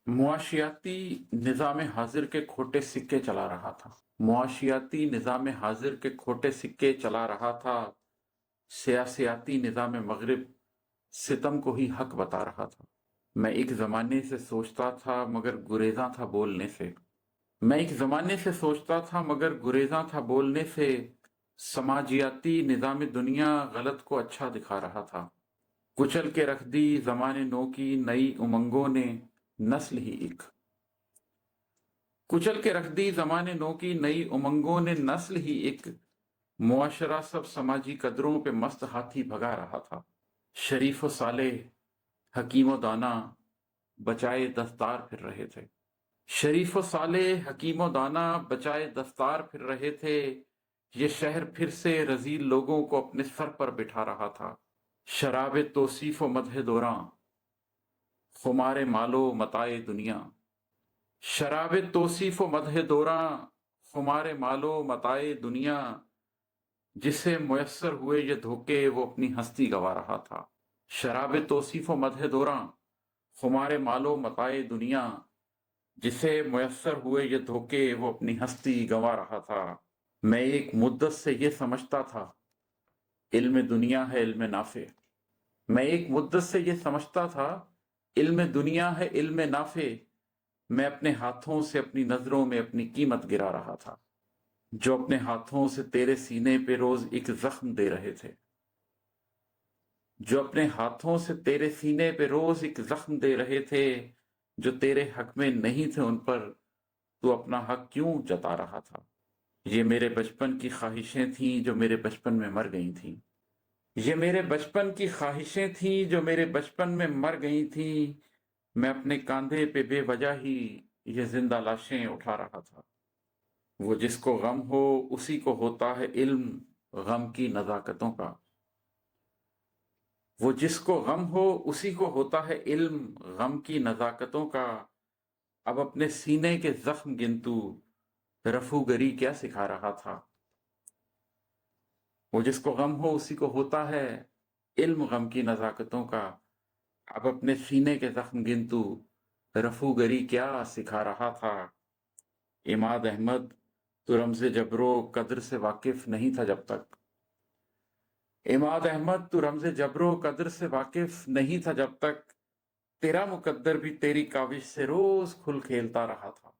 معاشیاتی نظام حاضر کے کھوٹے سکے چلا رہا تھا۔ معاشیاتی نظام حاضر کے کھوٹے سکے چلا رہا تھا۔ سیاسیاتی نظام مغرب ستم کو ہی حق بتا رہا تھا۔ میں ایک زمانے سے سوچتا تھا مگر گریزاں تھا بولنے سے۔ میں ایک زمانے سے سوچتا تھا مگر گریزاں تھا بولنے سے۔ سماجیاتی نظام دنیا غلط کو اچھا دکھا رہا تھا۔ کچل کے رکھ دی زمانے نو کی نئی امنگوں نے نسل ہی ایک۔ کچل کے رکھ دی زمانے نو کی نئی امنگوں نے نسل ہی ایک۔ معاشرہ سب سماجی قدروں پہ مست ہاتھی بھگا رہا تھا۔ شریف و صالح حکیم و دانا بچائے دستار پھر رہے تھے۔ شریف و صالح حکیم و دانا بچائے دستار پھر رہے تھے۔ یہ شہر پھر سے رذیل لوگوں کو اپنے سر پر بٹھا رہا تھا۔ شراب توصیف و مدح دوراں خمار مالو متاع دنیا۔ شراب توصیف و مدح دوراں خمار مالو متاع دنیا۔ جسے میسر ہوئے یہ دھوکے وہ اپنی ہستی گوا رہا تھا۔ شراب توصیف و مدح دوراں خمار مالو متاع دنیا۔ جسے میسر ہوئے یہ دھوکے وہ اپنی ہستی گوا رہا تھا۔ میں ایک مدت سے یہ سمجھتا تھا علم دنیا ہے علم نافع۔ میں ایک مدت سے یہ سمجھتا تھا علم دنیا ہے علم نافع۔ میں اپنے ہاتھوں سے اپنی نظروں میں اپنی قیمت گرا رہا تھا۔ جو اپنے ہاتھوں سے تیرے سینے پہ روز ایک زخم دے رہے تھے۔ جو اپنے ہاتھوں سے تیرے سینے پہ روز ایک زخم دے رہے تھے۔ جو تیرے حق میں نہیں تھے ان پر تو اپنا حق کیوں جتا رہا تھا۔ یہ میرے بچپن کی خواہشیں تھیں جو میرے بچپن میں مر گئی تھیں۔ یہ میرے بچپن کی خواہشیں تھیں جو میرے بچپن میں مر گئی تھیں۔ میں اپنے کاندھے پہ بے وجہ ہی یہ زندہ لاشیں اٹھا رہا تھا۔ وہ جس کو غم ہو اسی کو ہوتا ہے علم غم کی نزاکتوں کا۔ وہ جس کو غم ہو اسی کو ہوتا ہے علم غم کی نزاکتوں کا۔ اب اپنے سینے کے زخم گنتو رفوگری کیا سکھا رہا تھا۔ وہ جس کو غم ہو اسی کو ہوتا ہے علم غم کی نزاکتوں کا۔ اب اپنے سینے کے زخم گنتو رفوگری کیا سکھا رہا تھا۔ عماد احمد تو رمز جبر و قدر سے واقف نہیں تھا جب تک۔ عماد احمد تو رمز جبر و قدر سے واقف نہیں تھا جب تک۔ تیرا مقدر بھی تیری کاوش سے روز کھل کھیلتا رہا تھا۔